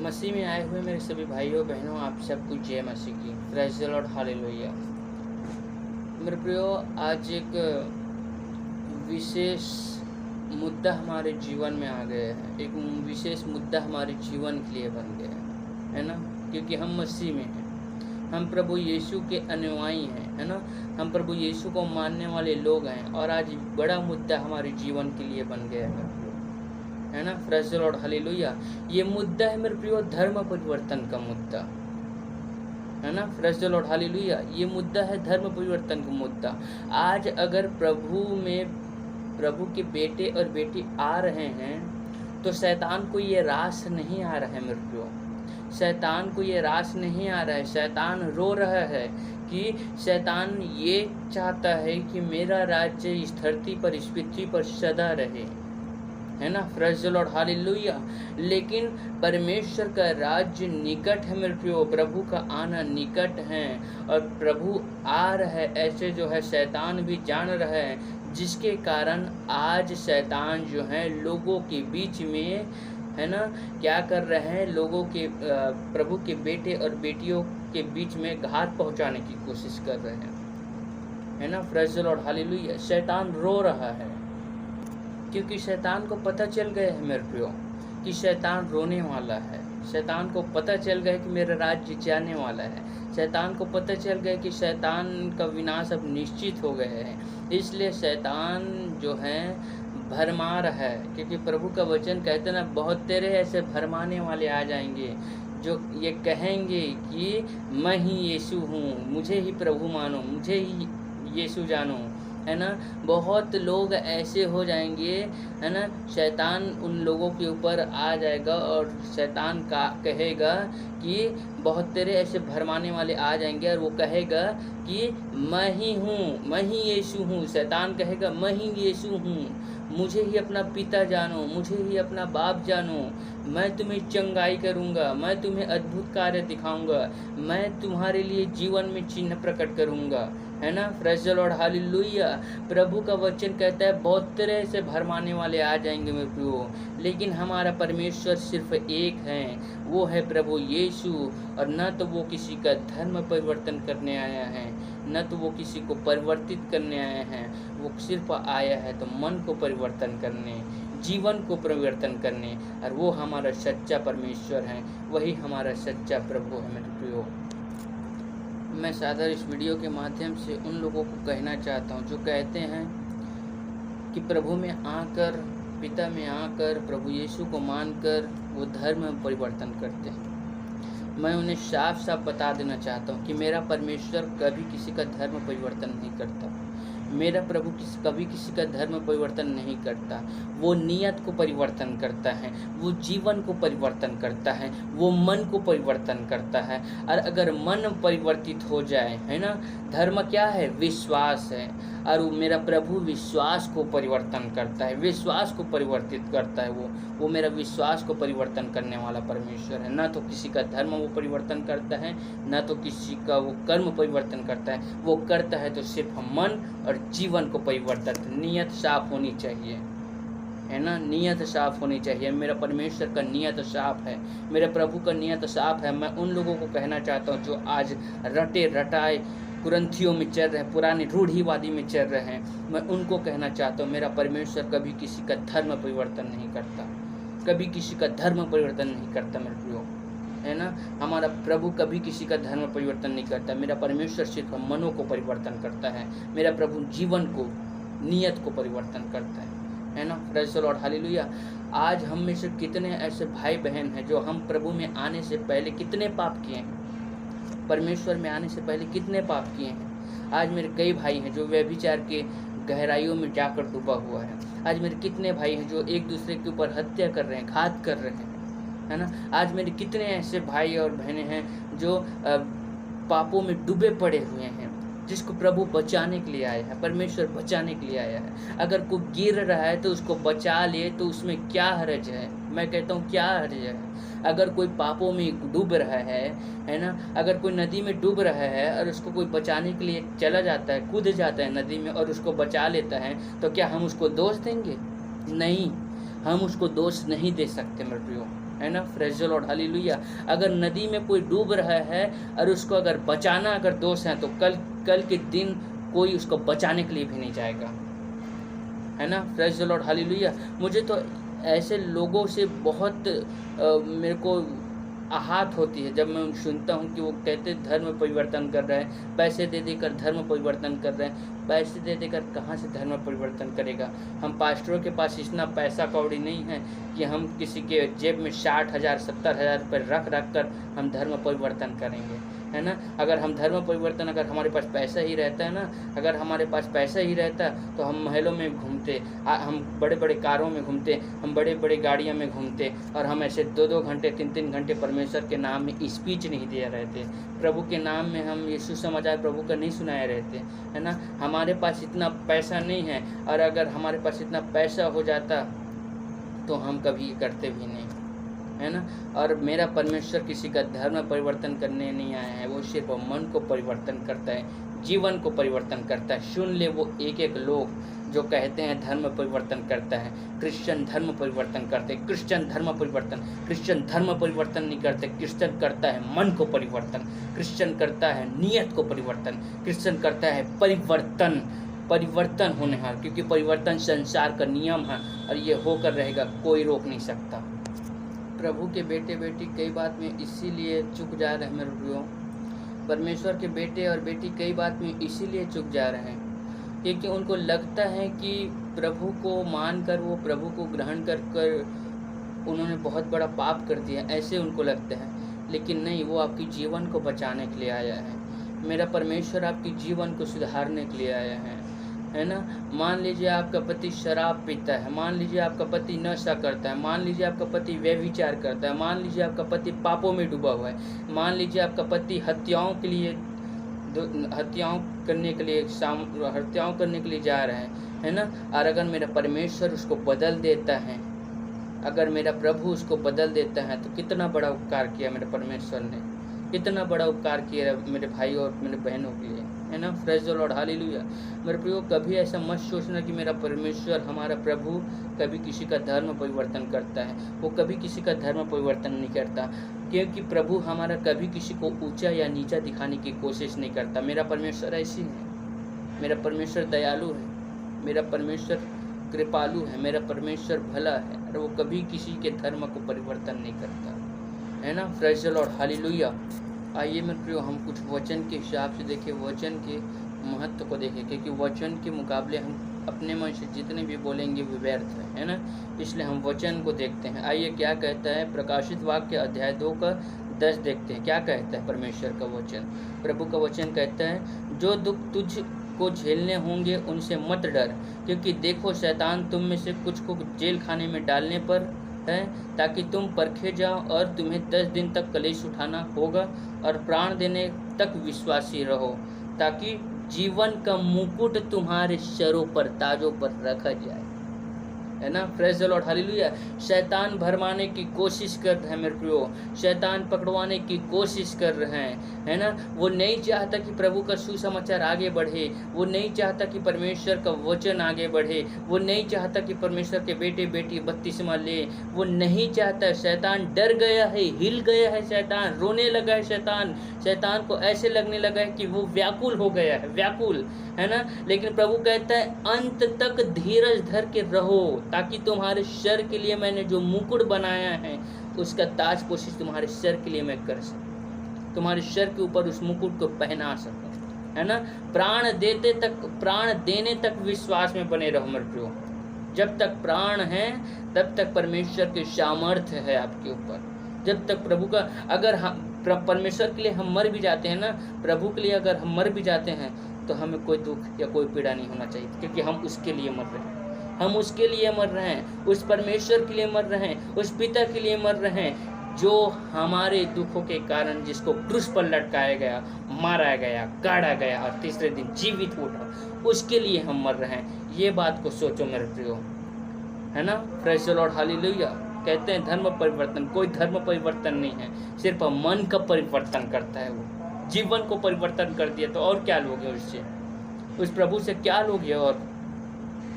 मसीह में आए हुए मेरे सभी भाइयों बहनों, आप सबको जय मसीह की। Praise the lord, hallelujah. मेरे प्रियो, आज एक विशेष मुद्दा हमारे जीवन में आ गया है। एक विशेष मुद्दा हमारे जीवन के लिए बन गया है ना, क्योंकि हम मसीह में हैं, हम प्रभु यीशु के अनुयायी हैं, है ना। हम प्रभु यीशु को मानने वाले लोग हैं और आज बड़ा मुद्दा हमारे जीवन के लिए बन गया है, है ना। Praise the lord, hallelujah. ये मुद्दा है मेरे प्रियो धर्म परिवर्तन का मुद्दा, है ना। Praise the lord, hallelujah. ये मुद्दा है धर्म परिवर्तन का मुद्दा। आज अगर प्रभु के बेटे और बेटी आ रहे हैं तो शैतान को ये रास नहीं आ रहा है मेरे प्रियो, शैतान को ये रास नहीं आ रहा है। शैतान रो रहा है कि शैतान ये चाहता है कि मेरा राज्य इस धरती पर, इस पृथ्वी पर सदा रहे, है ना। Praise the lord, hallelujah. लेकिन परमेश्वर का राज्य निकट है मेरे प्रियो, प्रभु का आना निकट है और प्रभु आ रहा है, ऐसे जो है शैतान भी जान रहा है, जिसके कारण आज शैतान जो है लोगों के बीच में, है ना, क्या कर रहे हैं, लोगों के प्रभु के बेटे और बेटियों के बीच में घात पहुंचाने की कोशिश कर रहे हैं, है ना। Praise the lord, hallelujah. शैतान रो रहा है क्योंकि शैतान को पता चल गया है मेरे प्रियो कि शैतान रोने वाला है। शैतान को पता चल गया कि मेरा राज्य जाने वाला है। शैतान को पता चल गया कि शैतान का विनाश अब निश्चित हो गया है। इसलिए शैतान जो है भरमा रहा है, क्योंकि प्रभु का वचन कहते ना, बहुत तेरे ऐसे भरमाने वाले आ जाएंगे जो ये कहेंगे कि मैं ही यीशु हूँ, मुझे ही प्रभु मानो, मुझे ही यीशु जानो, है ना। बहुत लोग ऐसे हो जाएंगे, है ना। शैतान उन लोगों के ऊपर आ जाएगा और शैतान का कहेगा कि बहुत तेरे ऐसे भरमाने वाले आ जाएंगे और वो कहेगा कि मैं ही हूँ, मैं ही यीशु हूँ। शैतान कहेगा मैं ही यीशु हूँ, मुझे ही अपना पिता जानो, मुझे ही अपना बाप जानो, मैं तुम्हें चंगाई करूँगा, मैं तुम्हें अद्भुत कार्य दिखाऊँगा, मैं तुम्हारे लिए जीवन में चिन्ह प्रकट करूँगा, है ना। Praise the lord, hallelujah. प्रभु का वचन कहता है बहुत तरह से भरमाने वाले आ जाएंगे मेरे प्रियो, लेकिन हमारा परमेश्वर सिर्फ एक है, वो है प्रभु यीशु। और न तो वो किसी का धर्म परिवर्तन करने आया है, न तो वो किसी को परिवर्तित करने आया है, वो सिर्फ आया है तो मन को परिवर्तन करने, जीवन को परिवर्तन करने, और वो हमारा सच्चा परमेश्वर है, वही हमारा सच्चा प्रभु है मेरे प्रियो। मैं सादर इस वीडियो के माध्यम से उन लोगों को कहना चाहता हूँ जो कहते हैं कि प्रभु में आकर, पिता में आकर, प्रभु यीशु को मानकर वो धर्म में परिवर्तन करते हैं। मैं उन्हें साफ साफ बता देना चाहता हूँ कि मेरा परमेश्वर कभी किसी का धर्म परिवर्तन नहीं करता। मेरा प्रभु कभी किसी का धर्म परिवर्तन नहीं करता। वो नियत को परिवर्तन करता है, वो जीवन को परिवर्तन करता है, वो मन को परिवर्तन करता है। और अगर मन परिवर्तित हो जाए, है ना, धर्म क्या है, विश्वास है, और वो मेरा प्रभु विश्वास को परिवर्तन करता है, विश्वास को परिवर्तित करता है। वो मेरा विश्वास को परिवर्तन करने वाला परमेश्वर है। ना तो किसी का धर्म वो परिवर्तन करता है, ना तो किसी का वो कर्म परिवर्तन करता है। वो करता है तो सिर्फ मन और जीवन को परिवर्तन। नियत साफ होनी चाहिए, है ना, नियत साफ होनी चाहिए। मेरा परमेश्वर का नियत साफ है, मेरे प्रभु का नियत साफ है। मैं उन लोगों को कहना चाहता हूँ जो आज रटे रटाए कुरंथियों में चल रहे हैं, पुरानी रूढ़िवादी में चल रहे हैं, मैं उनको कहना चाहता हूँ मेरा परमेश्वर कभी किसी का धर्म परिवर्तन नहीं करता, कभी किसी का धर्म परिवर्तन नहीं करता मेरे प्रियो, है ना। हमारा प्रभु कभी किसी का धर्म परिवर्तन नहीं करता। मेरा परमेश्वर सिर्फ मनों को परिवर्तन करता है। मेरा प्रभु जीवन को, नियत को परिवर्तन करता है ना। Praise the lord, hallelujah. आज हम में से कितने ऐसे भाई बहन हैं जो हम प्रभु में आने से पहले कितने पाप किए हैं, परमेश्वर में आने से पहले कितने पाप किए हैं। आज मेरे कई भाई हैं जो व्यभिचार के गहराइयों में जाकर डूबा हुआ है। आज मेरे कितने भाई हैं जो एक दूसरे के ऊपर हत्या कर रहे हैं, घात कर रहे हैं, है ना। आज मेरे कितने ऐसे भाई और बहनें हैं जो पापों में डूबे पड़े हुए हैं, जिसको प्रभु बचाने के लिए आया है, परमेश्वर बचाने के लिए आया है। अगर कोई गिर रहा है तो उसको बचा ले तो उसमें क्या हर्ज है। मैं कहता हूँ क्या हर्ज है। अगर कोई पापों में डूब रहा है ना, अगर कोई नदी में डूब रहा है और उसको कोई बचाने के लिए चला जाता है, कूद जाता है नदी में और उसको बचा लेता है, तो क्या हम उसको दोष देंगे? नहीं, हम उसको दोष नहीं दे सकते मेरे प्रियो। है ना। Praise the lord, hallelujah. अगर नदी में कोई डूब रहा है और उसको अगर बचाना अगर दोष है तो कल के दिन कोई उसको बचाने के लिए भी नहीं जाएगा, है ना। Praise the lord, hallelujah. मुझे तो ऐसे लोगों से बहुत मेरे को आहत होती है जब मैं सुनता हूँ कि वो कहते धर्म परिवर्तन कर रहे हैं, पैसे दे देकर धर्म परिवर्तन कर रहे हैं। पैसे दे देकर कहाँ से धर्म परिवर्तन करेगा। हम पास्टरों के पास इतना पैसा कौड़ी नहीं है कि हम किसी के जेब में 60,000 70,000 रुपये रख कर हम धर्म परिवर्तन करेंगे, है ना। अगर हम धर्म परिवर्तन, अगर हमारे पास पैसा ही रहता है ना, अगर हमारे पास पैसा ही रहता तो हम महलों में घूमते, हम बड़े बड़े कारों में घूमते, हम बड़े बड़े गाड़ियों में घूमते, और हम ऐसे 2-2 घंटे 3-3 घंटे परमेश्वर के नाम में स्पीच नहीं दिया रहते, प्रभु के नाम में हम यीशु समाचार प्रभु का नहीं सुनाए रहते, है ना। हमारे पास इतना पैसा नहीं है, और अगर हमारे पास इतना पैसा हो जाता तो हम कभी करते भी नहीं, है ना। और मेरा परमेश्वर किसी का धर्म परिवर्तन करने नहीं आया है, वो सिर्फ मन को परिवर्तन करता है, जीवन को परिवर्तन करता है। सुन ले वो एक लोग जो कहते हैं धर्म परिवर्तन करता है, क्रिश्चियन धर्म परिवर्तन करते हैं। क्रिश्चियन धर्म परिवर्तन नहीं करते। क्रिश्चियन करता है मन को परिवर्तन, क्रिश्चियन करता है नियत को परिवर्तन, क्रिश्चियन करता है परिवर्तन होने हार, क्योंकि परिवर्तन संसार का नियम है और ये होकर रहेगा, कोई रोक नहीं सकता। प्रभु के बेटे बेटी कई बात में इसीलिए चुक जा रहे हैं मेरे प्रियो, परमेश्वर के बेटे और बेटी कई बात में इसीलिए चुक जा रहे हैं क्योंकि उनको लगता है कि प्रभु को मानकर, वो प्रभु को ग्रहण कर उन्होंने बहुत बड़ा पाप कर दिया, ऐसे उनको लगता है। लेकिन नहीं, वो आपकी जीवन को बचाने के लिए आया है। मेरा परमेश्वर आपकी जीवन को सुधारने के लिए आया है ना। मान लीजिए आपका पति शराब पीता है, मान लीजिए आपका पति नशा करता है, मान लीजिए आपका पति व्यभिचार करता है, मान लीजिए आपका पति पापों में डूबा हुआ है, मान लीजिए आपका पति हत्याओं करने के लिए जा रहे हैं, है ना। और अगर मेरा परमेश्वर उसको बदल देता है, अगर मेरा प्रभु उसको बदल देता है तो कितना बड़ा उपकार किया मेरे परमेश्वर ने, कितना बड़ा उपकार किया मेरे भाई और मेरे बहनों के लिए, है ना। Praise the lord, hallelujah. मेरे प्रियो, कभी ऐसा मत सोचना कि मेरा परमेश्वर, हमारा प्रभु कभी किसी का धर्म परिवर्तन करता है। वो कभी किसी का धर्म परिवर्तन नहीं करता, क्योंकि प्रभु हमारा कभी किसी को ऊंचा या नीचा दिखाने की कोशिश नहीं करता। मेरा परमेश्वर ऐसी है, मेरा परमेश्वर दयालु है, मेरा परमेश्वर कृपालु है, मेरा परमेश्वर भला है, और वो कभी किसी के धर्म को परिवर्तन नहीं करता, है ना। Praise the lord, hallelujah. आइए मेरे प्रियो, हम कुछ वचन के हिसाब से देखें, वचन के महत्व को देखें, क्योंकि वचन के मुकाबले हम अपने मन से जितने भी बोलेंगे वो व्यर्थ है ना। इसलिए हम वचन को देखते हैं। आइए क्या कहता है प्रकाशित वाक्य अध्याय 2:10 देखते हैं, क्या कहता है परमेश्वर का वचन। प्रभु का वचन कहता है, जो दुख तुझ को झेलने होंगे उनसे मत डर, क्योंकि देखो शैतान तुम में से कुछ को जेल खाने में डालने पर है, ताकि तुम परखे जाओ, और तुम्हें 10 दिन तक कलेश उठाना होगा, और प्राण देने तक विश्वासी रहो, ताकि जीवन का मुकुट तुम्हारे सरों पर, ताजों पर रखा जाए, है ना। Praise the lord, hallelujah. शैतान भरमाने की कोशिश कर रहे हैं मेरे प्रियो, शैतान पकड़वाने की कोशिश कर रहे हैं, है ना। वो नहीं चाहता कि प्रभु का सुसमाचार आगे बढ़े, वो नहीं चाहता कि परमेश्वर का वचन आगे बढ़े, वो नहीं चाहता कि परमेश्वर के बेटे बेटी बपतिस्मा ले, वो नहीं चाहता। शैतान डर गया है, हिल गया है, शैतान रोने लगा है, शैतान को ऐसे लगने लगा है कि वो व्याकुल हो गया है, व्याकुल, है ना। लेकिन प्रभु कहता है अंत तक धीरज धर के रहो, ताकि तुम्हारे सर के लिए मैंने जो मुकुट बनाया है उसका ताज पोशीश तुम्हारे सर के लिए मैं कर सकूं, तुम्हारे सर के ऊपर उस मुकुट को पहना सकूं, है ना। प्राण देने तक विश्वास में बने रहो मेरे प्रियो। जब तक प्राण है तब तक परमेश्वर के सामर्थ्य है आपके ऊपर। जब तक प्रभु का, अगर हम परमेश्वर के लिए हम मर भी जाते हैं ना, प्रभु के लिए अगर हम मर भी जाते हैं तो हमें कोई दुख या कोई पीड़ा नहीं होना चाहिए, क्योंकि हम उसके लिए मर रहे हैं, हम उसके लिए मर रहे हैं, उस परमेश्वर के लिए मर रहे हैं, उस पिता के लिए मर रहे हैं जो हमारे दुखों के कारण, जिसको क्रूस पर लटकाया गया, मारा गया, गाड़ा गया और तीसरे दिन जीवित उठा, उसके लिए हम मर रहे हैं। ये बात को सोचो मेरे प्रियो, है ना। Praise the lord, hallelujah. कहते हैं धर्म परिवर्तन, कोई धर्म परिवर्तन नहीं है, सिर्फ मन का परिवर्तन करता है। वो जीवन को परिवर्तन कर दिया तो और क्या लोगे उससे, उस प्रभु से क्या लोगे, और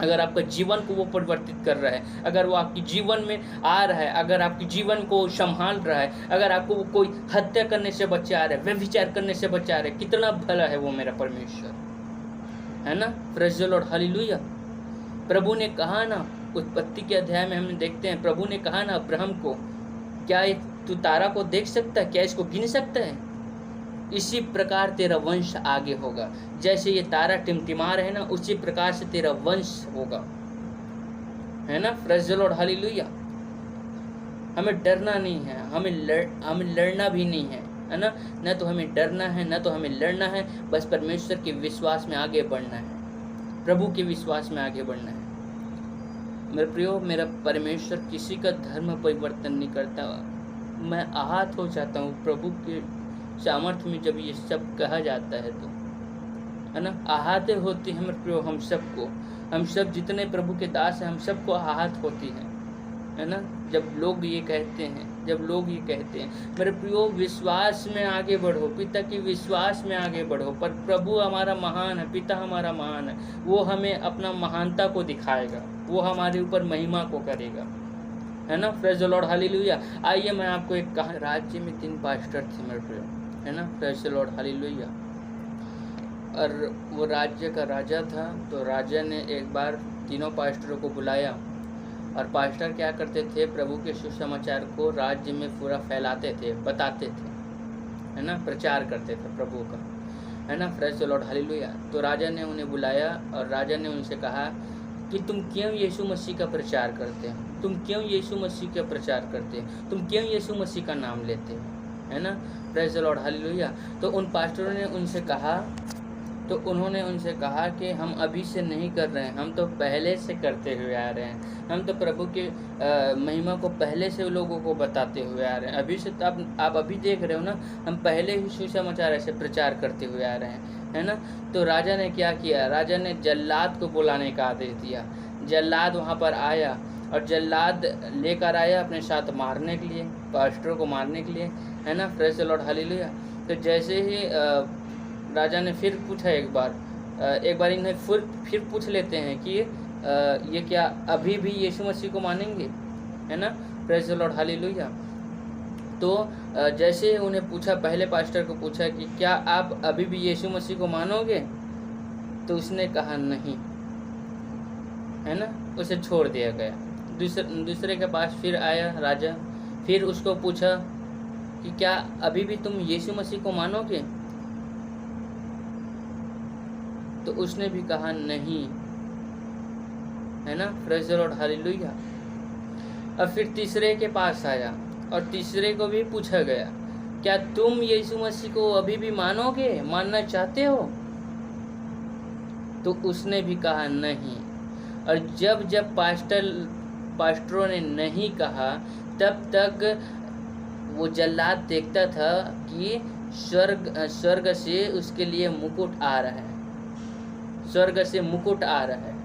अगर आपका जीवन को वो परिवर्तित कर रहा है, अगर वो आपके जीवन में आ रहा है, अगर आपके जीवन को संभाल रहा है, अगर आपको वो कोई हत्या करने से बचा रहा है, व्यभिचार करने से बचा रहा है, कितना भला है वो मेरा परमेश्वर, है ना। Praise the lord, hallelujah. प्रभु ने कहा ना, उत्पत्ति के अध्याय में हम देखते हैं, प्रभु ने कहा ना अब्राहम को, क्या तू तारा को देख सकता है, क्या इसको गिन सकता है? इसी प्रकार तेरा वंश आगे होगा। जैसे ये तारा टिमटिमा रहे ना, उसी प्रकार से तेरा वंश होगा, है ना। Praise the lord, hallelujah. हमें डरना नहीं है, हमें लड़ना भी नहीं है ना। न तो हमें डरना है, न तो हमें लड़ना है, बस परमेश्वर के विश्वास में आगे बढ़ना है, प्रभु के विश्वास में आगे बढ़ना है। मेरे प्रियो, मेरा परमेश्वर किसी का धर्म परिवर्तन नहीं करता। मैं आहत हो जाता हूँ प्रभु के सामर्थ्य में जब ये सब कहा जाता है, तो है ना, आहत होती है मेरे प्रियो हम सबको, हम सब जितने प्रभु के दास हैं, हम सबको आहत होती है ना, जब लोग ये कहते हैं, मेरे प्रियो विश्वास में आगे बढ़ो, पिता के विश्वास में आगे बढ़ो। पर प्रभु हमारा महान है, पिता हमारा महान है, वो हमें अपना महानता को दिखाएगा, वो हमारे ऊपर महिमा को करेगा, है ना। Praise the lord, hallelujah. आइए मैं आपको एक कहा, राज्य में 3 पास्टर थे मेरे प्रियो, है ना। Praise the lord, hallelujah. और वो राज्य का राजा था, तो राजा ने एक बार तीनों पास्टरों को बुलाया, और पास्टर क्या करते थे, प्रभु के सुसमाचार को राज्य में पूरा फैलाते थे, बताते थे, है ना, प्रचार करते थे प्रभु का, है ना। Praise the lord, hallelujah. तो राजा ने उन्हें बुलाया और राजा ने उनसे कहा कि तुम क्यों यीशु मसीह का प्रचार करते हो, तुम क्यों यीशु मसीह का प्रचार करते हो, तुम क्यों यीशु मसीह का नाम लेते हो, है ना। Praise the lord, hallelujah. तो उन पास्टरों ने उनसे कहा, तो उन्होंने उनसे कहा कि हम अभी से नहीं कर रहे हैं, हम तो पहले से करते हुए आ रहे हैं, हम तो प्रभु के महिमा को पहले से लोगों को बताते हुए आ रहे हैं। अभी से तो आप अभी देख रहे हो ना, हम पहले ही सुसमाचार ऐसे प्रचार करते हुए आ रहे हैं, है ना। तो राजा ने क्या किया, राजा ने जल्लाद को बुलाने का आदेश दिया। जल्लाद वहाँ पर आया और जल्लाद लेकर आया अपने साथ मारने के लिए, पास्टरों को मारने के लिए, है ना। Praise the lord, hallelujah. तो जैसे ही राजा ने फिर पूछा एक बार इन्हें फिर पूछ लेते हैं कि ये क्या अभी भी यीशु मसीह को मानेंगे, है ना। Praise the lord, hallelujah. तो जैसे उन्हें पूछा, पहले पास्टर को पूछा कि क्या आप अभी भी यीशु मसीह को मानोगे, तो उसने कहा नहीं, है ना, उसे छोड़ दिया गया। दूसरे के पास फिर आया राजा, फिर उसको पूछा कि क्या अभी भी तुम यीशु मसीह को मानोगे, तो उसने भी कहा नहीं, है ना। Praise the lord, hallelujah. अब फिर तीसरे के पास आया और तीसरे को भी पूछा गया, क्या तुम यीशु मसीह को अभी भी मानोगे, मानना चाहते हो, तो उसने भी कहा नहीं। और जब पास्टरों ने नहीं कहा, तब तक वो जल्लाद देखता था कि स्वर्ग से उसके लिए मुकुट आ रहा है, स्वर्ग से मुकुट आ रहा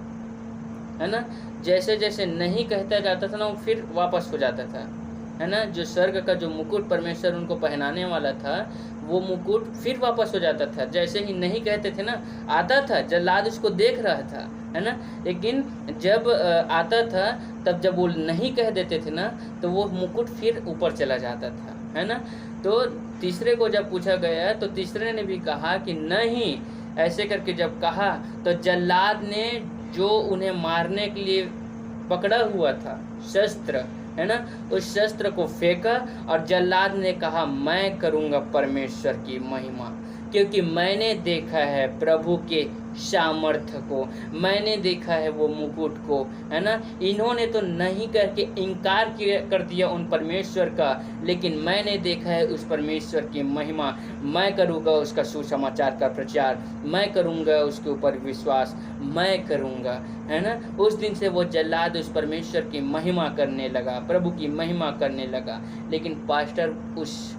है ना। जैसे जैसे नहीं कहता जाता था ना, वो फिर वापस हो जाता था, है ना। जो स्वर्ग का जो मुकुट परमेश्वर उनको पहनाने वाला था, वो मुकुट फिर वापस हो जाता था। जैसे ही नहीं कहते थे ना, आता था, जल्लाद उसको देख रहा था, है ना। लेकिन जब आता था, तब जब वो नहीं कह देते थे ना, तो वो मुकुट फिर ऊपर चला जाता था, है ना। तो तीसरे को जब पूछा गया, तो तीसरे ने भी कहा कि नहीं। ऐसे करके जब कहा, तो जल्लाद ने जो उन्हें मारने के लिए पकड़ा हुआ था शस्त्र, है ना, उस शस्त्र को फेंका और जल्लाद ने कहा, मैं करूँगा परमेश्वर की महिमा, क्योंकि मैंने देखा है प्रभु के सामर्थ्य को, मैंने देखा है वो मुकुट को, है ना। इन्होंने तो नहीं करके इनकार कर दिया उन परमेश्वर का, लेकिन मैंने देखा है उस परमेश्वर की महिमा। मैं करूँगा उसका सुसमाचार का प्रचार, मैं करूँगा उसके ऊपर विश्वास, मैं करूँगा, है ना। उस दिन से वो जल्लाद उस परमेश्वर की महिमा करने लगा, प्रभु की महिमा करने लगा। लेकिन पास्टर उस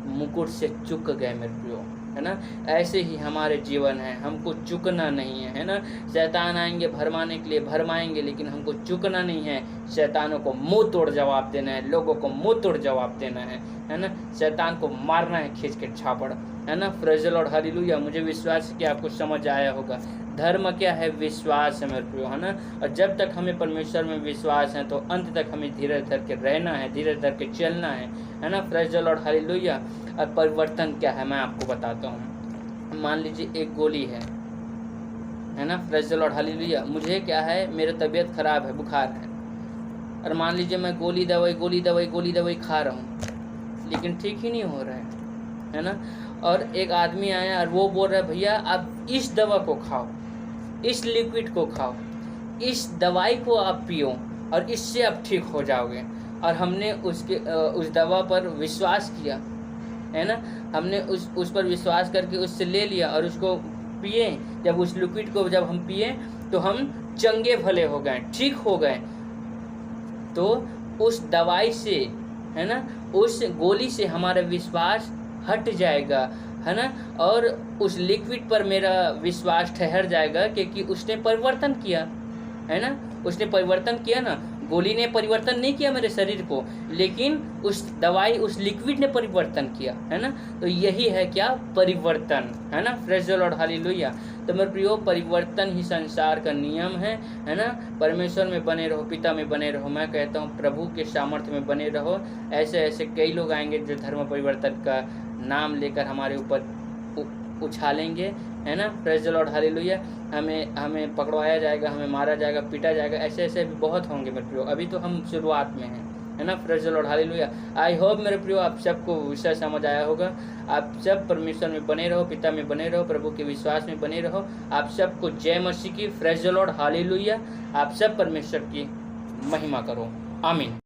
मुकुट से चूक गए मेरे प्रियो, है ना। ऐसे ही हमारे जीवन है, हमको चुकना नहीं है ना। शैतान आएंगे भरमाने के लिए, भरमाएंगे, लेकिन हमको चुकना नहीं है। शैतानों को मुंह तोड़ जवाब देना है, लोगों को मुंह तोड़ जवाब देना है ना। शैतान को मारना है खींच के छापड़, है ना। Praise the lord, hallelujah. मुझे विश्वास है कि आपको समझ आया होगा। धर्म क्या है? विश्वास है मेरे प्रियो, है ना। और जब तक हमें परमेश्वर में विश्वास है तो अंत तक हमें धीरज धर के रहना है, धीरज धर के चलना है ना। Praise the lord, hallelujah. और परिवर्तन क्या है मैं आपको बताता हूँ। मान लीजिए एक गोली है ना। Praise the lord, hallelujah. मुझे क्या है, मेरी तबीयत खराब है, बुखार है, और मान लीजिए मैं गोली दवाई खा रहा हूँ, लेकिन ठीक ही नहीं हो रहा है ना। और एक आदमी आया और वो बोल रहा है भैया आप इस दवा को खाओ, इस लिक्विड को खाओ, इस दवाई को आप पियो और इससे आप ठीक हो जाओगे। और हमने उस दवा पर विश्वास किया, है ना। हमने उस पर विश्वास करके उससे ले लिया और उसको पिए। जब उस लिक्विड को जब हम पिए तो हम चंगे भले हो गए, ठीक हो गए। तो उस दवाई से, है ना, उस गोली से हमारा विश्वास हट जाएगा, है ना। और उस लिक्विड पर मेरा विश्वास ठहर जाएगा क्योंकि उसने परिवर्तन किया, है ना। उसने परिवर्तन किया ना। गोली ने परिवर्तन नहीं किया मेरे शरीर को, लेकिन उस दवाई, उस लिक्विड ने परिवर्तन किया, है ना। तो यही है क्या? परिवर्तन, है ना। Praise the lord, hallelujah. तो मेरे प्रियो, परिवर्तन ही संसार का नियम है ना। परमेश्वर में बने रहो, पिता में बने रहो। मैं कहता हूँ प्रभु के सामर्थ्य में बने रहो। ऐसे ऐसे कई लोग आएंगे जो धर्म परिवर्तन का नाम लेकर हमारे ऊपर उछालेंगे, है ना। Praise the lord, hallelujah. हमें पकड़वाया जाएगा, हमें मारा जाएगा, पीटा जाएगा। ऐसे ऐसे भी बहुत होंगे मेरे प्रियो। अभी तो हम शुरुआत में हैं, है ना। Praise the lord, hallelujah. I hope मेरे प्रियो आप सबको विषय समझ आया होगा। आप सब परमेश्वर में बने रहो, पिता में बने रहो, प्रभु के विश्वास में बने रहो। आप सबको जय मसीह की। Praise the lord, hallelujah. आप सब परमेश्वर की महिमा करो। आमीन।